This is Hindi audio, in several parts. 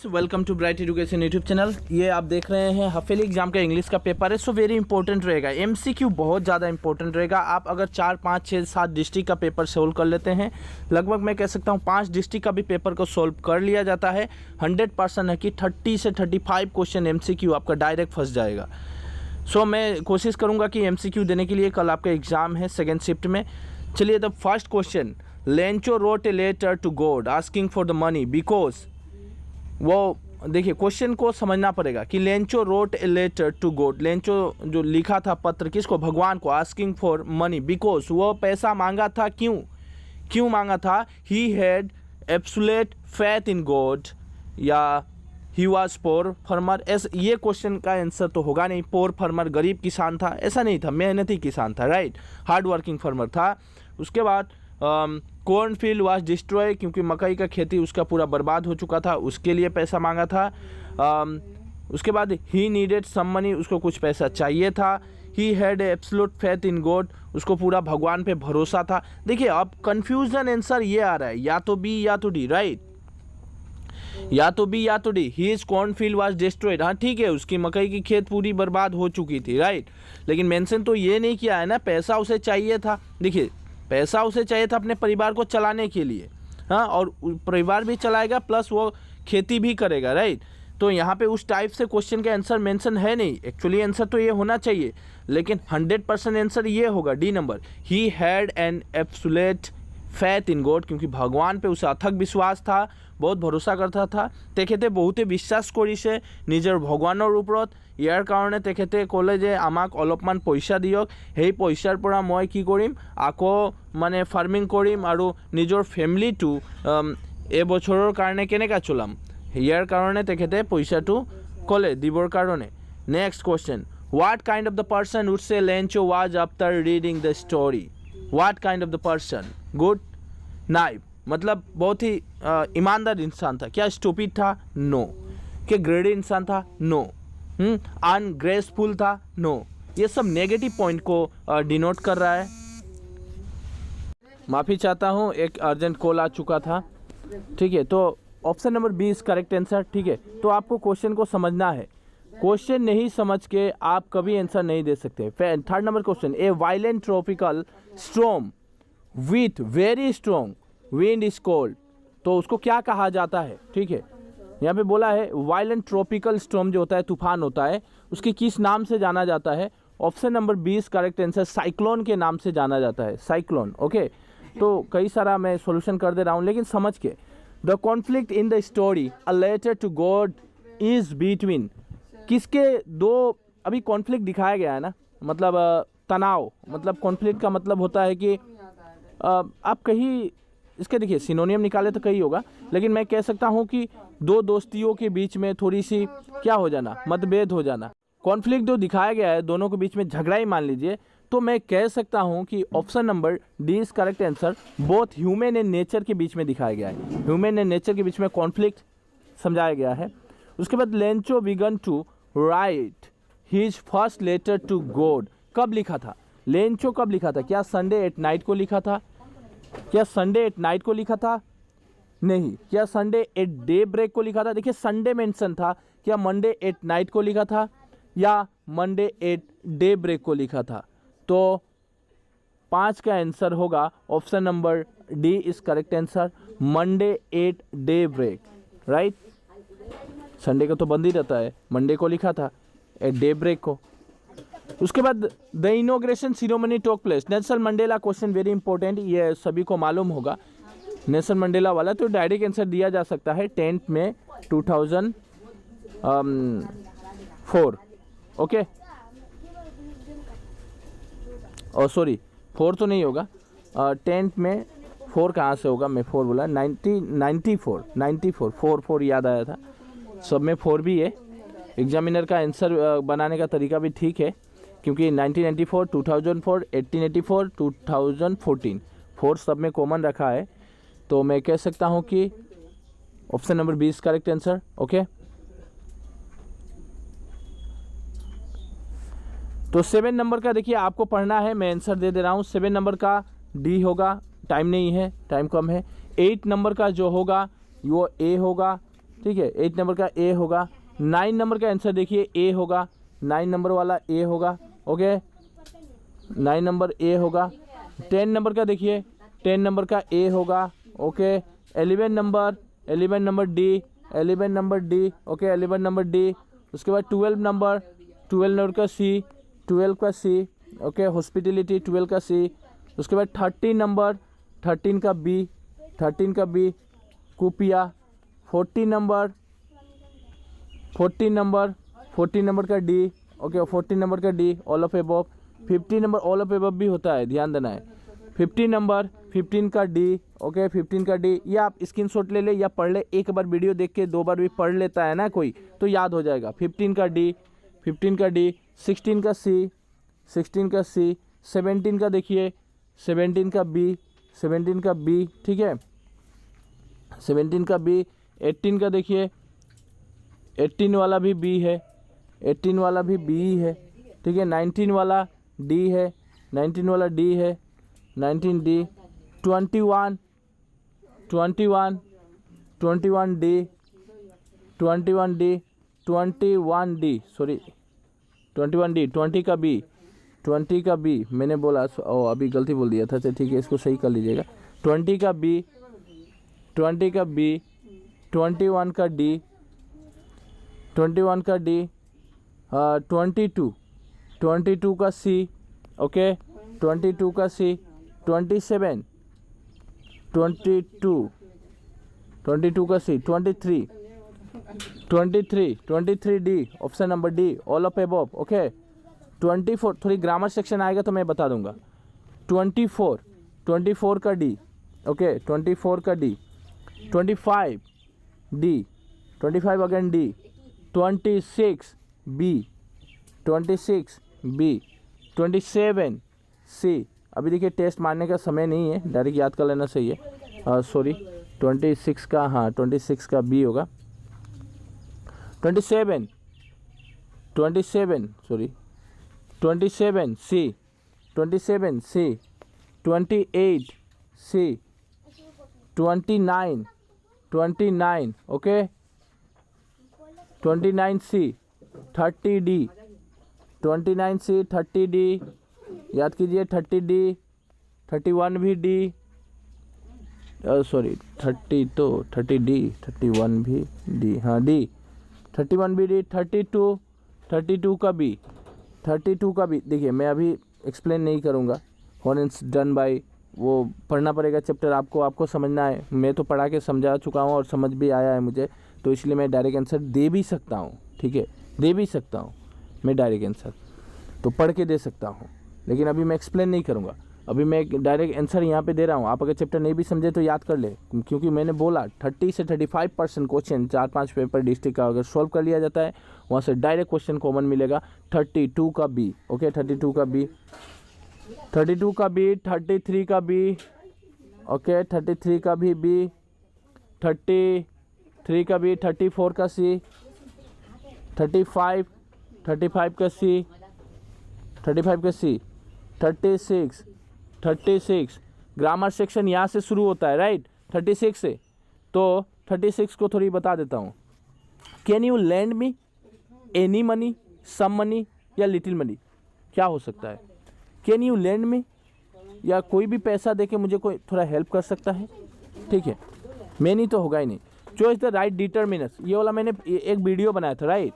Welcome to Bright Education YouTube channel. ये आप देख रहे हैं हफेली एग्जाम का इंग्लिश का पेपर है। सो वेरी इंपॉर्टेंट रहेगा, एमसीक्यू बहुत ज़्यादा इंपॉर्टेंट रहेगा। आप अगर 4, 5, 6, 7 डिस्ट्रिक्ट का पेपर सोल्व कर लेते हैं, लगभग मैं कह सकता हूँ 5 डिस्ट्रिक्ट का भी पेपर को सोल्व कर लिया जाता है, 100% है कि 30 से 35 क्वेश्चन एमसीक्यू आपका डायरेक्ट फंस जाएगा। सो मैं कोशिश करूँगा कि एमसीक्यू देने के लिए। कल आपका एग्जाम है सेकेंड शिफ्ट में। चलिए the first question, Lencho wrote a letter to God asking for the money because. वो देखिए क्वेश्चन को समझना पड़ेगा कि Lencho wrote a letter to God. Lencho जो लिखा था पत्र किसको? भगवान को। आस्किंग फॉर मनी बिकॉज वो पैसा मांगा था। क्यों मांगा था? He had absolute faith in God या ही वॉज पोर फार्मर। ये क्वेश्चन का आंसर तो होगा नहीं। पोर फार्मर गरीब किसान था, ऐसा नहीं था, मेहनती किसान था, राइट, हार्ड वर्किंग फार्मर था। उसके बाद कॉर्न फील्ड वाज डिस्ट्रॉय, क्योंकि मकई का खेती उसका पूरा बर्बाद हो चुका था, उसके लिए पैसा मांगा था। उसके बाद ही नीडेड सम मनी, उसको कुछ पैसा चाहिए था। He had absolute faith in God, उसको पूरा भगवान पे भरोसा था। देखिए अब कंफ्यूजन आंसर ये आ रहा है, या तो बी या तो डी, राइट, या तो बी या तो D. His cornfield was destroyed, हाँ ठीक है, उसकी मकई की खेत पूरी बर्बाद हो चुकी थी, राइट, लेकिन मेंशन तो ये नहीं किया है ना, पैसा उसे चाहिए था। देखिए पैसा उसे चाहिए था अपने परिवार को चलाने के लिए, हाँ, और परिवार भी चलाएगा प्लस वो खेती भी करेगा, राइट। तो यहाँ पे उस टाइप से क्वेश्चन का आंसर मेंशन है नहीं। एक्चुअली आंसर तो ये होना चाहिए, लेकिन 100% आंसर ये होगा D number. He had an absolute faith in God, क्योंकि भगवान पे उसे अथक विश्वास था, बहुत भरोसा करता था। तेखेते बहुते বিশ্বাস কৰিছে নিজৰ ভগৱানৰ ওপৰত। ইয়াৰ কাৰণে তেখেতে ক'লে যে আমাক অলপমান পইচা দিয়ক, সেই পইচাৰ পৰা মই কি কৰিম, আকৌ মানে ফাৰ্মিং কৰিম আৰু নিজৰ ফেমিলিটো এবছৰৰ কাৰণে কেনেকৈ চলাম। ইয়াৰ কাৰণে তেখেতে পইচাটো ক'লে দিবৰ কাৰণে। Next question, what kind of the person would say Lencho was after reading the story. What kind of the person? Good knife, मतलब बहुत ही ईमानदार इंसान था। क्या स्टूपिड था? नो। क्या ग्रेडी इंसान था? नो। अनग्रेसफुल था? नो। ये सब नेगेटिव पॉइंट को डिनोट कर रहा है। माफ़ी चाहता हूँ, एक अर्जेंट कॉल आ चुका था, ठीक है। तो ऑप्शन नंबर 20 करेक्ट आंसर, ठीक है। तो आपको क्वेश्चन को समझना है, क्वेश्चन नहीं समझ के आप कभी आंसर नहीं दे सकते। Third number question, A violent tropical storm with very strong wind is called. तो उसको क्या कहा जाता है, ठीक है। यहाँ पे बोला है वायलेंट ट्रॉपिकल स्टॉर्म जो होता है, तूफान होता है, उसकी किस नाम से जाना जाता है? Option number 20 correct answer, cyclone के नाम से जाना जाता है, साइक्लोन, ओके। तो कई सारा मैं सॉल्यूशन कर दे रहा हूँ, लेकिन समझ के। The conflict in the story a letter to God is between, किसके दो अभी कॉन्फ्लिक्ट दिखाया गया है ना, मतलब तनाव, मतलब कॉन्फ्लिक्ट का मतलब होता है कि आप कहीं इसके देखिए सिनोनियम निकाले तो कहीं होगा, लेकिन मैं कह सकता हूँ कि दो दोस्तियों के बीच में थोड़ी सी क्या हो जाना, मतभेद हो जाना। कॉन्फ्लिक्ट जो दिखाया गया है दोनों के बीच में झगड़ा ही मान लीजिए, तो मैं कह सकता हूँ कि option number D is correct answer. Both human and nature के बीच में दिखाया गया है, ह्यूमन एंड नेचर के बीच में कॉन्फ्लिक्ट समझाया गया है। उसके बाद Lencho began to write his first letter to God, कब लिखा था? लेंचो कब लिखा था? क्या संडे एट नाइट को लिखा था? क्या संडे एट नाइट को लिखा था? नहीं। क्या संडे एट डे ब्रेक को लिखा था? देखिए संडे मेंशन था, क्या मंडे एट नाइट को लिखा था या मंडे एट डे ब्रेक को लिखा था? तो 5 का आंसर होगा option number D is correct answer, Monday at daybreak, right. Sunday को तो बंद ही रहता है, मंडे को लिखा था एट डे ब्रेक को। उसके बाद the inauguration ceremony talk place. Nelson Mandela, question very important, ये सभी को मालूम होगा, नेल्सन मंडेला वाला। तो डायरेक्ट आंसर दिया जा सकता है 10 में 2004, ओके। और सॉरी 4 तो नहीं होगा, 10 में 4 कहाँ से होगा, मैं 4 बोला, 94 4 याद आया था, सब में 4 भी है। एग्जामिनर का आंसर बनाने का तरीका भी ठीक है, क्योंकि 1994, 2004, 1884, 2014 4 सब में कॉमन रखा है। तो मैं कह सकता हूँ कि option number 20 correct answer, okay. तो 7 नंबर का देखिए आपको पढ़ना है, मैं आंसर दे रहा हूँ। 7 नंबर का डी होगा, टाइम नहीं है, टाइम कम है। 8 नंबर का जो होगा वो ए होगा, ठीक है। 8 नंबर का ए होगा। 9 नंबर का आंसर देखिए ए होगा, 9 नंबर वाला ए होगा। ओके, 9 नंबर ए होगा। 10 नंबर का देखिए 10 नंबर का ए होगा। Okay, 11 number D, 11 number D. Okay, 11 number D. उसके बाद 12 नंबर का सी, 12 का सी। ओके, हॉस्पिटलिटी 12 का सी। उसके बाद 13 नंबर, 13 का बी, 13 का बी, कुपिया। 14 नंबर का डी। ओके, 14 नंबर का D, all of above. 15 number all of above भी होता है, ध्यान देना है। 15 का डी। ओके, 15 का डी। या आप स्क्रीनशॉट ले ले या पढ़ ले, एक बार वीडियो देख के 2 बार भी पढ़ लेता है ना कोई तो याद हो जाएगा। 15 का डी, 16 का सी, 17 का देखिए 17 का बी, ठीक है, 17 का बी। 18 का देखिए 18 वाला भी बी है, 18 वाला भी बी है, ठीक है। 19 वाला डी है, 19 वाला डी है, 19 डी। 21 डी, 20 का बी, 20 का बी मैंने बोला, अभी गलती बोल दिया था, ठीक है, इसको सही कर लीजिएगा। 20 का बी, 21 का डी, 22 का सी। ओके, 22 का सी। 27, 22 का सी। 23 D, option number D, all of above. Okay, 24 थोड़ी ग्रामर सेक्शन आएगा तो मैं बता दूंगा। 24 का डी। ओके, 24 का D. 25 D, 25 again D. 26 B, 27 C. अभी देखिए टेस्ट मारने का समय नहीं है, डायरेक्ट याद कर लेना सही है। सॉरी, 26 का, हाँ 26 का बी होगा। 27 सॉरी, 27 सी, 28 सी, 29 ओके, 29 सी, 30 डी, 29 सी, 30 डी, याद कीजिए। 30 डी, 31 भी डी, सॉरी 30 तो 30 डी, 31 भी डी, हाँ डी, 31 भी डी। 32 का बी, 32 का बी। देखिए मैं अभी एक्सप्लेन नहीं करूँगा, हॉर्न्स डन बाय, वो पढ़ना पड़ेगा चैप्टर, आपको समझना है। मैं तो पढ़ा के समझा चुका हूँ और समझ भी आया है मुझे, तो इसलिए मैं डायरेक्ट आंसर दे भी सकता हूँ, ठीक है, दे भी सकता हूँ मैं डायरेक्ट आंसर, तो पढ़ के दे सकता हूँ, लेकिन अभी मैं एक्सप्लेन नहीं करूँगा। अभी मैं डायरेक्ट आंसर यहाँ पे दे रहा हूँ। आप अगर चैप्टर नहीं भी समझे तो याद कर ले, क्योंकि मैंने बोला 30 से 35% क्वेश्चन 4-5 पेपर डिस्ट्रिक्ट का अगर सॉल्व कर लिया जाता है, वहाँ से डायरेक्ट क्वेश्चन कॉमन मिलेगा। 32 का बी। ओके, 32 का बी, 32 का बी, 33 का बी। ओके, 33 का भी बी, 33 का बी, 34 का सी, 35 का सी, 35 का सी, 36 ग्रामर सेक्शन यहाँ से शुरू होता है, राइट, 36 से। तो 36 को थोड़ी बता देता हूँ। Can you lend me any money, some money या लिटिल मनी? क्या हो सकता है? कैन यू लैंड मी, या कोई भी पैसा देके मुझे कोई थोड़ा हेल्प कर सकता है, ठीक है। मैनी तो होगा ही नहीं। चॉइस द राइट डिटर्मिनस, ये वाला मैंने एक वीडियो बनाया था, राइट,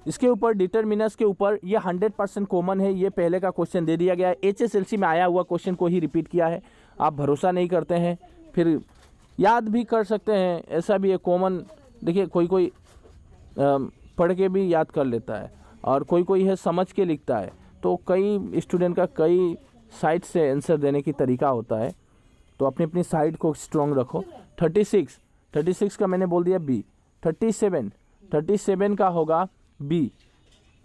इसके ऊपर डिटर्मिनस के ऊपर, ये 100% कॉमन है। ये पहले का क्वेश्चन दे दिया गया है, HSLC में आया हुआ क्वेश्चन को ही रिपीट किया है। आप भरोसा नहीं करते हैं फिर याद भी कर सकते हैं, ऐसा भी है कॉमन। देखिए कोई पढ़ के भी याद कर लेता है और कोई है समझ के लिखता है। तो कई स्टूडेंट का कई साइड से आंसर देने की तरीका होता है, तो अपनी अपनी साइड को स्ट्रॉन्ग रखो। 36 का मैंने बोल दिया बी। 37 का होगा बी,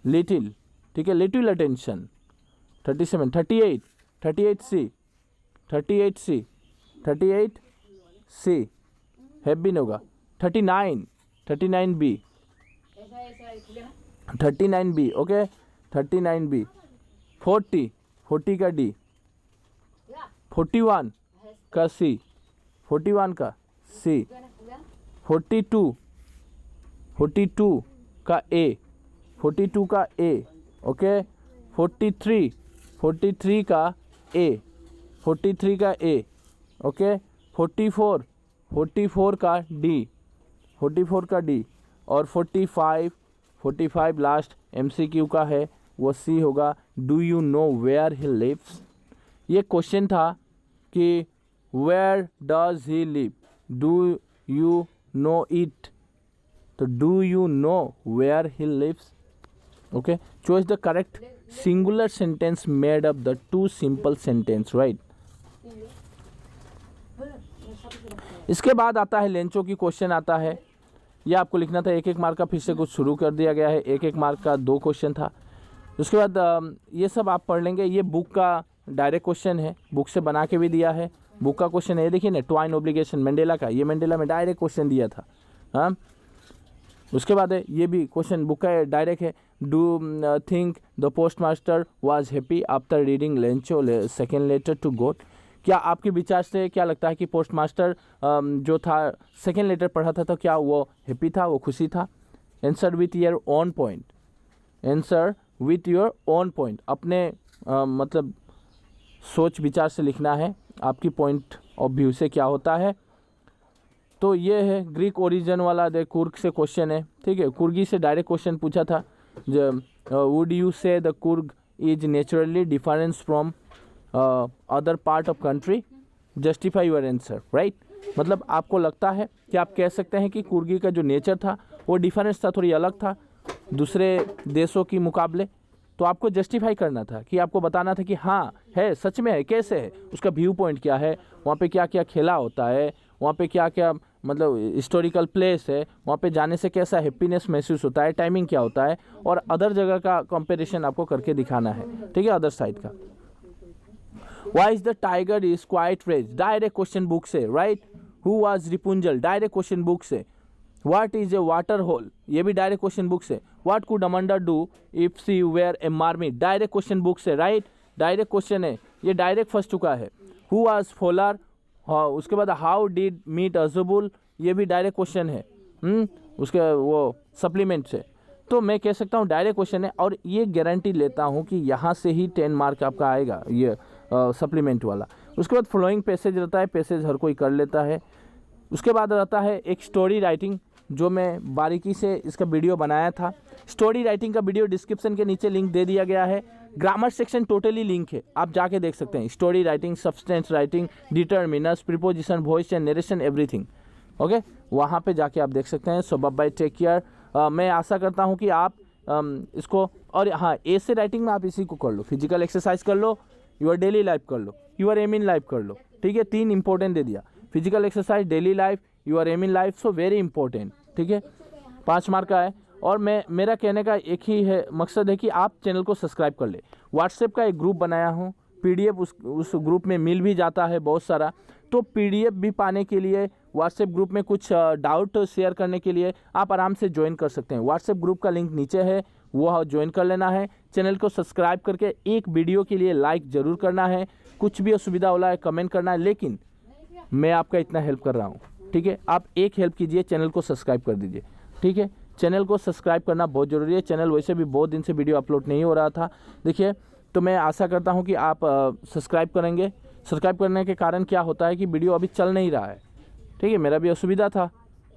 लिटिल, ठीक है, लिटिल अटेंशन। 38 सी हैबिन होगा। 39 बी, 39 बी। Okay, 39 B. 40 का डी, 41 का सी, 42 42 का ए, 42 का ए, ओके, 43 का ए, 43 का ए, ओके, 44 का डी, 44 का डी, और 45 लास्ट MCQ का है, वो सी होगा। Do you know where he lives? ये क्वेश्चन था कि where does he live, do you know it, तो do you know where he lives, okay. Choice the correct singular sentence made up the two simple sentence, right. इसके बाद आता है लेंचो की क्वेश्चन आता है, ये आपको लिखना था। 1-1 मार्क का फिर से कुछ शुरू कर दिया गया है। 1-1 मार्क का 2 क्वेश्चन था। उसके बाद ये सब आप पढ़ लेंगे। ये बुक का डायरेक्ट क्वेश्चन है, बुक से बना के भी दिया है। बुक का क्वेश्चन है, ये देखिए ना, ट्वाइन ऑब्लिगेशन मंडेला का, ये मंडेला में डायरेक्ट क्वेश्चन दिया था। हाँ, उसके बाद है ये भी क्वेश्चन बुक का डायरेक्ट है। Do think the postmaster was happy after reading Lencho second letter to God? क्या आपके विचार से क्या लगता है कि पोस्ट मास्टर जो था सेकेंड लेटर पढ़ा था तो क्या वो हैप्पी था, वो खुशी था? Answer with your own point, answer with your own point, अपने मतलब सोच विचार से लिखना है, आपकी पॉइंट ऑफ व्यू से क्या होता है। तो ये है ग्रीक ओरिजिन वाला दे कुर्ग से क्वेश्चन है, ठीक है। कुर्गी से डायरेक्ट क्वेश्चन पूछा था, वुड यू से the Coorg is naturally difference from other part of country, justify your answer, right. मतलब आपको लगता है कि आप कह सकते हैं कि कुर्गी का जो नेचर था वो डिफरेंस था, थोड़ी अलग था दूसरे देशों की मुकाबले। तो आपको जस्टिफाई करना था कि आपको बताना था कि हाँ है, सच में है, कैसे है, उसका व्यू पॉइंट क्या है, वहाँ पे क्या क्या खेला होता है, वहाँ पे क्या क्या मतलब हिस्टोरिकल प्लेस है, वहाँ पे जाने से कैसा हैप्पीनेस महसूस होता है, टाइमिंग क्या होता है, और अदर जगह का कंपैरिजन आपको करके दिखाना है, ठीक है, अदर साइड का। Why is the tiger is quite rage? Direct question book से, right. Who was Rapunzel? Direct question book से। What is a water hole? ये भी डायरेक्ट क्वेश्चन बुक से। What could Amanda do if she were a marmot? Direct question book से, राइट। डायरेक्ट क्वेश्चन है, ये डायरेक्ट फंस चुका है। Who was Fowler? हाँ, उसके बाद हाउ डिड मीट अजबुल? ये भी डायरेक्ट क्वेश्चन है, उसके वो सप्लीमेंट से। तो मैं कह सकता हूँ डायरेक्ट क्वेश्चन है, और ये गारंटी लेता हूँ कि यहाँ से ही 10 मार्क आपका आएगा, ये सप्लीमेंट वाला। उसके बाद फ्लोइंग पैसेज रहता है, पैसेज हर कोई कर लेता है। उसके बाद रहता है एक स्टोरी राइटिंग, जो मैं बारीकी से इसका वीडियो बनाया था। स्टोरी राइटिंग का वीडियो डिस्क्रिप्शन के नीचे लिंक दे दिया गया है। ग्रामर सेक्शन टोटली लिंक है, आप जाके देख सकते हैं। Story writing, substance writing, determiners, preposition, voice and narration, everything, okay, वहाँ पे जाके आप देख सकते हैं। So bye, take care. मैं आशा करता हूँ कि आप इसको, और हाँ, ऐसे राइटिंग में आप इसी को कर लो, फिजिकल एक्सरसाइज कर लो, यूर डेली लाइफ कर लो, यूर एम इन लाइफ कर लो, ठीक है। 3 इंपॉर्टेंट दे दिया, physical exercise, daily life, your aim in life, so very important, ठीक है। 5 मार्क का है। और मेरा कहने का एक ही है मकसद है कि आप चैनल को सब्सक्राइब कर ले। व्हाट्सएप का एक ग्रुप बनाया हूँ, PDF उस ग्रुप में मिल भी जाता है बहुत सारा। तो PDF भी पाने के लिए, व्हाट्सएप ग्रुप में कुछ डाउट शेयर करने के लिए आप आराम से ज्वाइन कर सकते हैं। व्हाट्सएप ग्रुप का लिंक नीचे है, वो ज्वाइन कर लेना है। चैनल को सब्सक्राइब करके एक वीडियो के लिए लाइक ज़रूर करना है। कुछ भी असुविधा होला है कमेंट करना है, लेकिन मैं आपका इतना हेल्प कर रहा हूँ, ठीक है। आप एक हेल्प कीजिए, चैनल को सब्सक्राइब कर दीजिए, ठीक है। चैनल को सब्सक्राइब करना बहुत ज़रूरी है। चैनल वैसे भी बहुत दिन से वीडियो अपलोड नहीं हो रहा था, देखिए। तो मैं आशा करता हूँ कि आप सब्सक्राइब करेंगे। सब्सक्राइब करने के कारण क्या होता है कि वीडियो अभी चल नहीं रहा है, ठीक है, मेरा भी असुविधा था,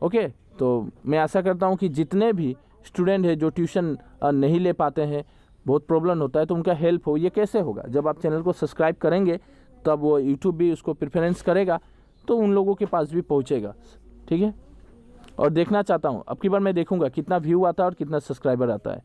ओके। तो मैं आशा करता हूँ कि जितने भी स्टूडेंट हैं जो ट्यूशन नहीं ले पाते हैं, बहुत प्रॉब्लम होता है, तो उनका हेल्प हो। ये कैसे होगा? जब आप चैनल को सब्सक्राइब करेंगे तब वो यूट्यूब भी उसको प्रेफरेंस करेगा, तो उन लोगों के पास भी पहुँचेगा, ठीक है। और देखना चाहता हूँ, अब की बार मैं देखूँगा कितना व्यू आता है और कितना सब्सक्राइबर आता है।